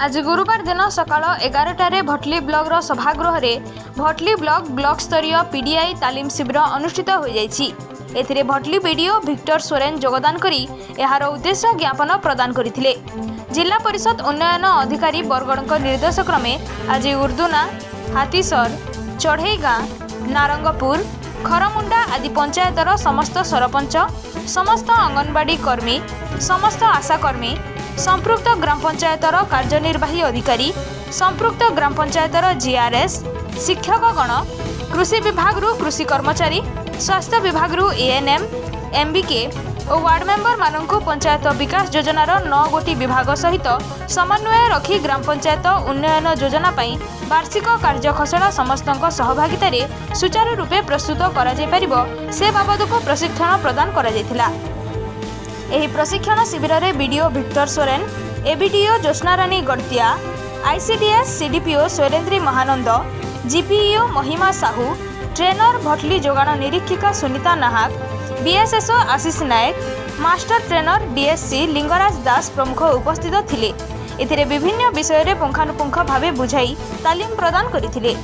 आज गुरुवार दिन सकाळ 11टारे भटली ब्लॉक सभागृह में भटली ब्लॉक स्तरीय पीडीआई तालीम शिविर अनुष्ठित हो जाइछि। एथिरे भटली बीडीओ विक्टर सोरेन योगदान करी एहार उद्देश्य ज्ञापन प्रदान करथिले। जिला परिषद उन्नयन अधिकारी बरगड़ निर्देश क्रमे आज उर्दुना, हाथीसर, चढ़ईगाँ, नारंगपुर, खरमुंडा आदि पंचायतर समस्त सरपंच, समस्त अंगनवाड़ी कर्मी, समस्त आशाकर्मी, संपृक्त ग्राम पंचायतर कार्यनिर्वाही अधिकारी, संपृक्त ग्राम पंचायतर जीआरएस, शिक्षकगण, कृषि विभाग कृषि कर्मचारी, स्वास्थ्य विभाग एएनएम, एमबीके और वार्ड मेंबर मानू पंचायत विकास योजनार 9 गोटी विभाग सहित समन्वय रखी ग्राम पंचायत उन्नयन योजना पाई वार्षिक कार्य खसड़ा समस्त सहभागितार सुचारू रूपे प्रस्तुत कर से बाबद को प्रशिक्षण प्रदान कर प्रशिक्षण शिविर में BDO Victor Soren, ABDO Jyotsnarani Gadatia, ICDS CDPO Shailendri Mahanand, GPEO Mahima Sahu, trainer Bhatli जोगाण निरीक्षिका Sunita Nahak, BSSO Ashish Nayak, master trainer DSC Lingaraj Das प्रमुख उपस्थित थिले। एथिरे विभिन्न विषय में पुंखानुपुंख भावे बुझाई तालीम प्रदान करथिले।